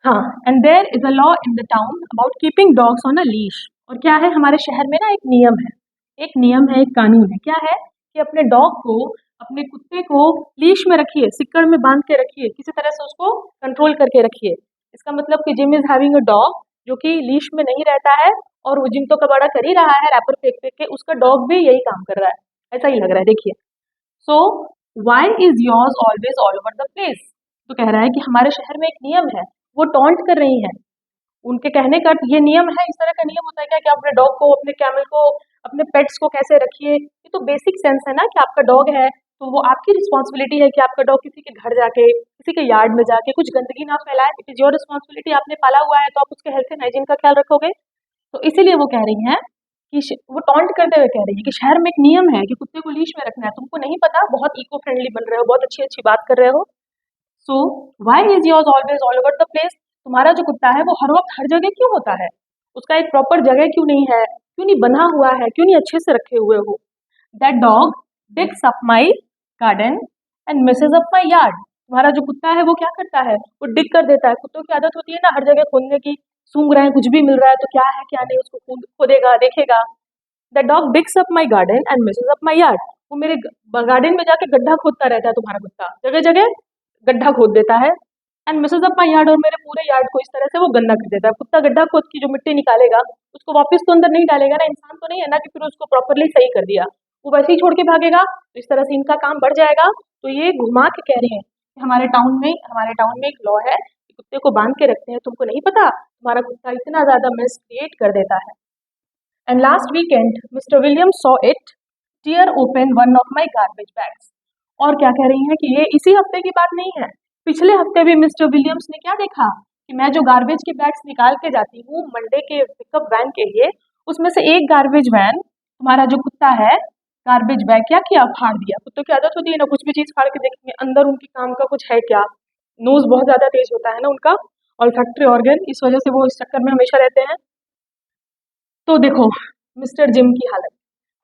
Speaker 1: हाँ, and there is a law in the town about keeping dogs on a leash. और क्या है, हमारे शहर में ना एक नियम है, एक नियम है, एक कानून है। क्या है कि अपने डॉग को, अपने कुत्ते को लीश में रखिए, सिक्कड़ में बांध के रखिए, किसी तरह से उसको कंट्रोल करके रखिए। इसका मतलब कि gym is having a dog जो कि लीश में नहीं रहता है, और वो जिम तो कबाड़ा कर ही रहा है रैपर फेंक फेंक के, उसका डॉग भी यही काम कर रहा है, ऐसा ही लग रहा है, देखिए। So why is yours always all over the place. तो कह रहा है कि हमारे शहर में एक नियम है, वो टॉन्ट कर रही है। उनके कहने का ये नियम है, इस तरह का नियम होता है क्या कि आप अपने डॉग को, अपने कैमल को, अपने पेट्स को कैसे रखिए। ये तो बेसिक सेंस है ना कि आपका डॉग है तो वो आपकी रिस्पॉन्सिबिलिटी है कि आपका डॉग किसी के घर जाके, किसी के यार्ड में जाके कुछ गंदगी ना फैलाए। इट इज योर रिस्पॉन्सिबिलिटी, आपने पाला हुआ है तो आप उसके हेल्थ एंड हाइजीन का ख्याल रखोगे। तो इसीलिए वो कह रही हैं कि वो टॉन्ट करते हुए कह रही है कि शहर में एक नियम है कि कुत्ते को लीश में रखना है, तुमको नहीं पता, बहुत इको फ्रेंडली बन रहे हो, बहुत अच्छी अच्छी बात कर रहे हो। So why is yours always all over the place. तुम्हारा जो कुत्ता है वो हर वक्त हर जगह क्यों होता है? उसका एक प्रॉपर जगह क्यों नहीं है, क्यों नहीं बना हुआ है, क्यों नहीं अच्छे से रखे हुए हो? That dog digs up my garden and messes up my yard. तुम्हारा जो कुत्ता है वो क्या करता है, वो डिग कर देता है। कुत्तों की आदत होती है ना हर जगह खोदने की, सूंघ रहे हैं, कुछ भी मिल रहा है तो क्या है क्या नहीं उसको खोदेगा, देखेगा। The dog digs up my garden and messes up my yard. वो मेरे गार्डन में जाके गड्ढा खोदता रहता है, तुम्हारा कुत्ता जगह जगह गड्ढा खोद देता है। And messes up my yard, और मेरे पूरे यार्ड को इस तरह से वो गंदा कर देता है। कुत्ता गड्ढा खोद की जो मिट्टी निकालेगा उसको वापस तो अंदर नहीं डालेगा ना, इंसान तो नहीं है ना कि फिर उसको प्रॉपरली सही कर दिया, वो वैसे ही छोड़ के भागेगा। तो इस तरह से इनका काम बढ़ जाएगा। तो ये घुमा के कह रहे हैं कि हमारे टाउन में एक लॉ है कि कुत्ते को बांध के रखते हैं, तुमको नहीं पता, तुम्हारा कुत्ता इतना ज्यादा मेस क्रिएट कर देता है। And last weekend, Mr. Williams saw it tear open one of my garbage bags. और क्या कह रही हैं कि ये इसी हफ्ते की बात नहीं है, पिछले हफ्ते भी मिस्टर विलियम्स ने क्या देखा कि मैं जो गार्बेज के बैग्स निकाल के जाती हूँ मंडे के पिकअप वैन के लिए, उसमें से एक गार्बेज वैन, तुम्हारा जो कुत्ता है, गार्बेज बैग क्या किया, फाड़ दिया। कुत्तों की आदत होती है ना कुछ भी चीज फाड़ के देखेंगे अंदर उनके काम का कुछ है क्या। नोज बहुत ज्यादा तेज होता है ना उनका, ऑल्फैक्टरी ऑर्गन, इस वजह से वो इस चक्कर में हमेशा रहते हैं। तो देखो मिस्टर जिम की हालत,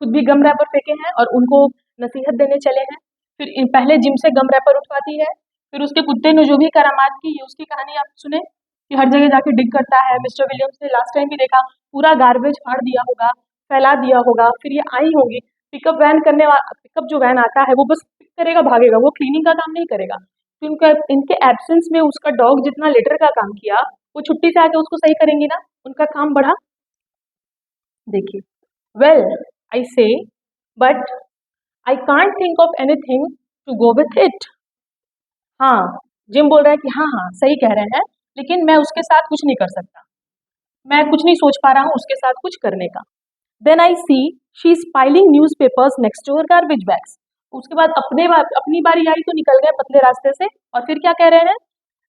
Speaker 1: खुद भी गम रैपर फेंके हैं और उनको नसीहत देने चले हैं। फिर पहले जिम से गम रैपर उठवाती है, फिर उसके कुत्ते ने जो भी करामात की, ये उसकी कहानी आप सुने कि हर जगह जाके डिग करता है। मिस्टर विलियम्स ने लास्ट टाइम भी देखा, पूरा गार्बेज फाड़ दिया होगा, फैला दिया होगा, फिर ये आई होगी पिकअप वैन करने वाला, पिकअप जो वैन आता है वो बस पिक करेगा भागेगा, वो क्लीनिंग का काम नहीं करेगा। तो इनका इनके एब्सेंस में उसका डॉग जितना लेटर का काम किया, वो छुट्टी से आके उसको सही करेंगी ना, उनका काम बढ़ा। देखिए, well I say but I can't think of anything to go with it. हाँ, जिम बोल रहा है कि हाँ हाँ सही कह रहे हैं, लेकिन मैं उसके साथ कुछ नहीं कर सकता, मैं कुछ नहीं सोच पा रहा हूँ उसके साथ कुछ करने का। Then I see she is piling newspapers next to her garbage bags. उसके बाद अपनी बारी आई तो निकल गए पतले रास्ते से, और फिर क्या कह रहे हैं,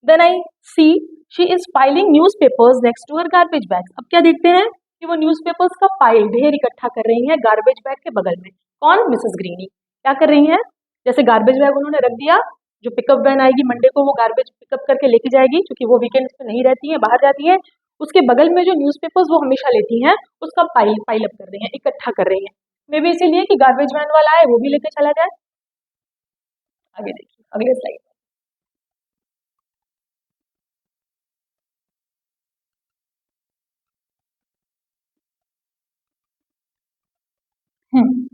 Speaker 1: then I see she is piling newspapers next to her garbage bags. अब क्या देखते हैं कि वो न्यूज पेपर्स का पाइल, ढेर इकट्ठा कर रही हैं गार्बेज बैग के बगल में। कौन, मिसेस ग्रीनी क्या कर रही हैं, जैसे गार्बेज बैग उन्होंने रख दिया, जो पिकअप वैन आएगी मंडे को वो गार्बेज पिकअप करके लेके जाएगी क्योंकि वो वीकेंड पे नहीं रहती है, बाहर जाती है। उसके बगल में जो न्यूज़पेपर्स वो हमेशा लेती हैं, उसका पाइल पाइल अप कर रही हैं, इकट्ठा कर रही हैं। मे बी इसीलिए कि गार्बेज वैन वाला आए वो भी लेके चला जाए। आगे देखिए अगले स्लाइड। हम्म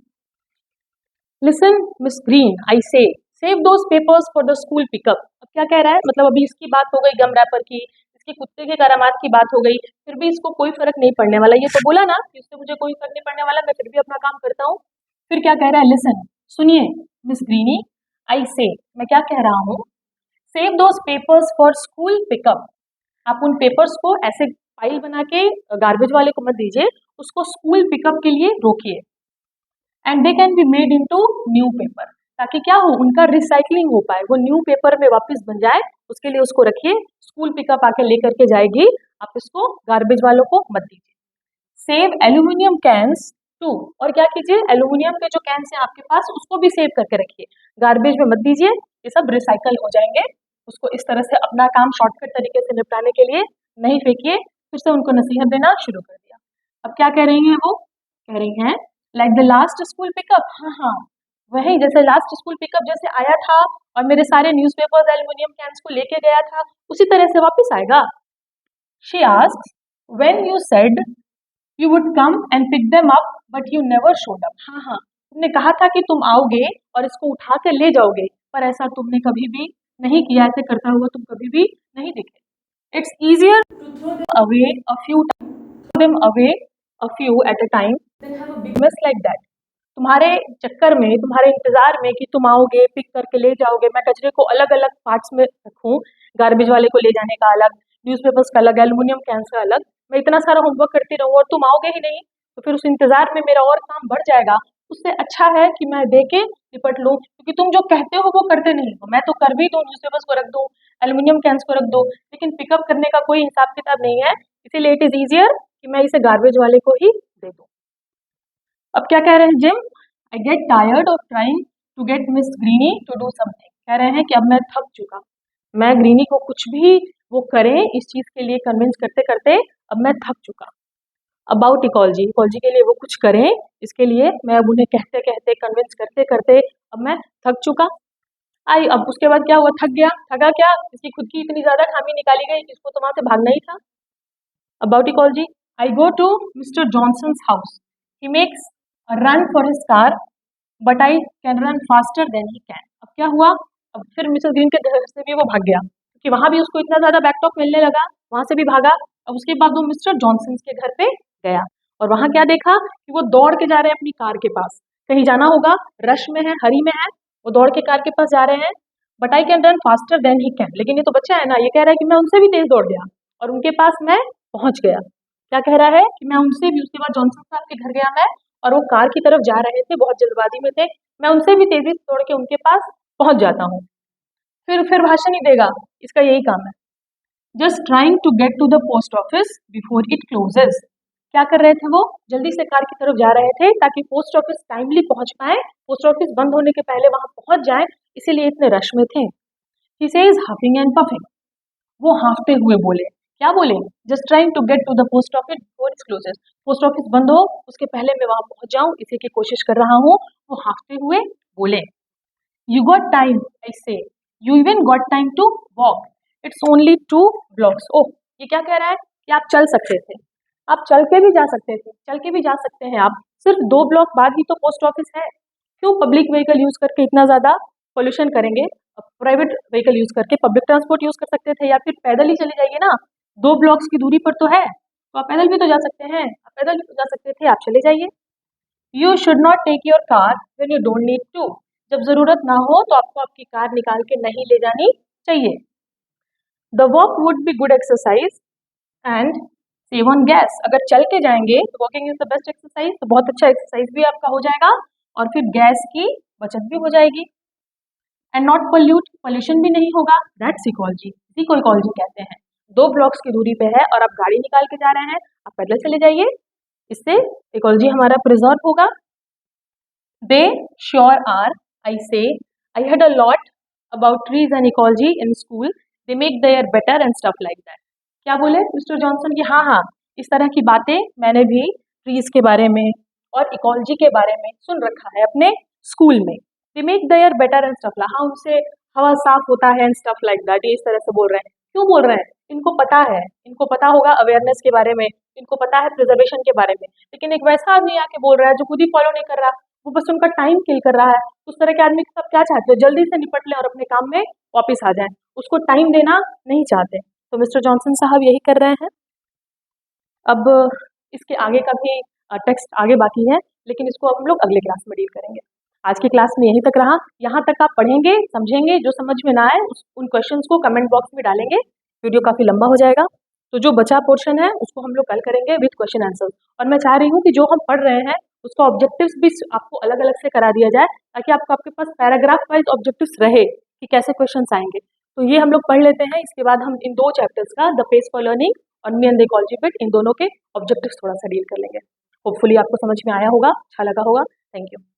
Speaker 1: लिसन मिस ग्रीन, आई से save those papers for the school pickup. अब क्या कह रहा है, मतलब अभी इसकी बात हो गई गम रैपर की, इसके कुत्ते के करामात की बात हो गई, फिर भी इसको कोई फर्क नहीं पड़ने वाला। ये तो बोला ना कि इससे मुझे कोई फर्क नहीं पड़ने वाला, मैं फिर भी अपना काम करता हूँ। फिर क्या कह रहा है, लिसन, सुनिए मिस ग्रीनी, आई से, मैं क्या कह रहा हूँ, save those papers for school pickup. आप उन पेपर्स को ऐसे फाइल बना के गार्बेज वाले को मत दीजिए, उसको स्कूल पिकअप के लिए रोकिए। And they can be made into new paper, ताकि क्या हो, उनका रिसाइकलिंग हो पाए, वो न्यू पेपर में वापस बन जाए, उसके लिए उसको रखिए। स्कूल पिकअप आके लेकर के जाएगी, आप इसको गार्बेज वालों को मत दीजिए। सेव एल्यूमिनियम कैंस टू, और क्या कीजिए, एल्यूमिनियम के जो कैंस हैं आपके पास उसको भी सेव करके रखिए, गार्बेज में मत दीजिए, ये सब रिसाइकल हो जाएंगे। उसको इस तरह से अपना काम शॉर्टकट तरीके से निपटाने के लिए नहीं फेंकिए। फिर से उनको नसीहत देना शुरू कर दिया। अब क्या कह रही हैं वो, कह रही हैं like the last school pickup, हाँ हाँ वही, जैसे लास्ट स्कूल पिकअप जैसे आया था और मेरे सारे न्यूज़पेपर्स एल्युमिनियम कैंस को लेके गया था, उसी तरह से वापस आएगा। She asks, when you said you would come and pick them up but you never showed up. हाँ हाँ, तुमने कहा था कि तुम आओगे और इसको उठा कर ले जाओगे, पर ऐसा तुमने कभी भी नहीं किया, ऐसे करता हुआ तुम कभी भी नहीं दिखे। It's easier to throw them away a few them away a few at a time then have a big mess like that। तुम्हारे चक्कर में, तुम्हारे इंतजार में कि तुम आओगे पिक करके ले जाओगे, मैं कचरे को अलग अलग पार्ट्स में रखूं, गार्बेज वाले को ले जाने का अलग, न्यूज़पेपर्स का अलग, एल्युमिनियम कैंस का अलग, मैं इतना सारा होमवर्क करती रहूं और तुम आओगे ही नहीं, तो फिर उस इंतजार में मेरा और काम बढ़ जाएगा। उससे अच्छा है कि मैं दे के निपट लूँ, क्योंकि तुम जो कहते हो वो करते नहीं हो। मैं तो कर भी दूँ, न्यूज़पेपर्स को रख दूँ, एल्युमिनियम कैंस को रख दूँ, लेकिन पिकअप करने का कोई हिसाब किताब नहीं है, इसीलिए इट इज़ ईजियर कि मैं इसे गार्बेज वाले को ही दे दूँ। अब क्या कह रहे हैं Jim, I get tired of trying to get miss Greeny to do something. कह रहे हैं कि अब मैं थक चुका, मैं ग्रीनी को कुछ भी वो करें इस चीज़ के लिए कन्विंस करते करते अब मैं थक चुका। अबाउट इकोलॉजी, इकोलॉजी के लिए वो कुछ करें, इसके लिए मैं अब उन्हें कहते कहते कन्विंस करते करते अब मैं थक चुका। आई, अब उसके बाद क्या हुआ, थक गया, थका क्या, इसकी खुद की इतनी ज़्यादा खामी निकाली गई कि इसको तो वहाँ से भागना ही था। About ecology, I go to Mr. Johnson's house. He makes a run for his car, but I can run faster than he can. अब क्या हुआ, अब फिर मिसेस ग्रीन के घर से भी वो भाग गया, क्योंकि वहां भी उसको इतना ज्यादा बैकटॉक मिलने लगा, वहां से भी भागा। अब उसके बाद वो मिस्टर जॉनसन के घर पे गया और वहां क्या देखा कि वो दौड़ के जा रहे हैं अपनी कार के पास, कहीं जाना होगा, रश में है, हरी में है, वो दौड़ के कार के पास जा रहे हैं। But I can run faster than he can, लेकिन ये तो बच्चा है ना, ये कह रहा है कि मैं उनसे भी तेज दौड़ गया और उनके पास मैं पहुंच गया। क्या कह रहा है कि मैं उनसे भी, उसके बाद जॉनसन साहब के घर गया मैं, और वो कार की तरफ जा रहे थे, बहुत जल्दबाजी में थे, मैं उनसे भी तेजी से दौड़ के उनके पास पहुंच जाता हूँ। फिर भाषण ही देगा, इसका यही काम है। Just trying to get to the post office before it closes. क्या कर रहे थे वो, जल्दी से कार की तरफ जा रहे थे ताकि पोस्ट ऑफिस टाइमली पहुंच पाए, पोस्ट ऑफिस बंद होने के पहले वहां पहुंच जाए, इसीलिए इतने रश में थे। He says huffing and puffing, वो हाँफते हुए बोले, क्या बोले, just trying to get to the post office before it's closes, post office बंद हो उसके पहले मैं वहां पहुंच जाऊं, इसी की कोशिश कर रहा हूँ, वो हाँफते हुए बोले। You got time, I say, you even got time to walk, it's only 2 blocks। Oh, ये क्या कह रहा है कि आप चल सकते थे, आप चल के भी जा सकते थे, चल के भी जा सकते हैं आप, सिर्फ 2 ब्लॉक बाद ही तो पोस्ट ऑफिस है, क्यों पब्लिक व्हीकल यूज करके इतना ज्यादा पोल्यूशन करेंगे, प्राइवेट व्हीकल यूज करके पब्लिक ट्रांसपोर्ट यूज कर सकते थे, या फिर पैदल ही चले जाइए ना, 2 ब्लॉक्स की दूरी पर तो है, तो आप पैदल भी तो जा सकते हैं, आप पैदल भी तो जा सकते थे, आप चले जाइए। You should not take your car when you don't need to, जब जरूरत ना हो तो आपको आपकी कार निकाल के नहीं ले जानी चाहिए। The walk would be good exercise and save on gas, अगर चल के जाएंगे तो walking is the best exercise, तो बहुत अच्छा एक्सरसाइज भी आपका हो जाएगा और फिर गैस की बचत भी हो जाएगी। एंड नॉट पोल्यूट, पोल्यूशन भी नहीं होगा, दैट्स इकोलॉजी, इसी को इकोलॉजी कहते हैं। 2 ब्लॉक्स की दूरी पे है और आप गाड़ी निकाल के जा रहे हैं, आप पैदल चले जाइए, इससे इकोलॉजी हमारा प्रिजर्व होगा। दे श्योर आर, आई से, I had a lot about trees and ecology in school, they make the air better and stuff like that. क्या बोले मिस्टर जॉनसन की, हाँ हाँ, इस तरह की बातें मैंने भी ट्रीज के बारे में और इकोलॉजी के बारे में सुन रखा है अपने स्कूल में। They make the air better and stuff, हाँ उनसे हवा साफ होता है एंड स्टफ लाइक दैट, ये इस तरह से बोल रहे हैं, क्यों बोल रहे हैं, इनको पता है, इनको पता होगा अवेयरनेस के बारे में, इनको पता है प्रिजर्वेशन के बारे में, लेकिन एक वैसा आदमी आके बोल रहा है जो खुद ही फॉलो नहीं कर रहा, वो बस उनका टाइम किल कर रहा है। उस तरह के आदमी सब क्या चाहते हैं, जल्दी से निपट लें और अपने काम में वापस आ जाएं, उसको टाइम देना नहीं चाहते। तो मिस्टर जॉनसन साहब यही कर रहे हैं। अब इसके आगे का भी टेक्स्ट आगे बाकी है, लेकिन इसको हम लोग अगले क्लास में डील करेंगे। आज की क्लास में यहीं तक रहा। यहाँ तक आप पढ़ेंगे, समझेंगे, जो समझ में ना आए उन क्वेश्चंस को कमेंट बॉक्स में डालेंगे। वीडियो काफ़ी लंबा हो जाएगा, तो जो बचा पोर्शन है उसको हम लोग कल करेंगे विथ क्वेश्चन आंसर। और मैं चाह रही हूँ कि जो हम पढ़ रहे हैं उसका ऑब्जेक्टिव्स भी आपको अलग अलग से करा दिया जाए, ताकि आपके पास पैराग्राफ वाइज ऑब्जेक्टिव्स रहे कि कैसे क्वेश्चन आएंगे। तो ये हम लोग पढ़ लेते हैं। इसके बाद हम इन 2 चैप्टर्स का, द पेज फॉर लर्निंग और me and the equality bit, इन दोनों के ऑब्जेक्टिव्स थोड़ा सा डील कर लेंगे। होपफुली आपको समझ में आया होगा, अच्छा लगा होगा। Thank you.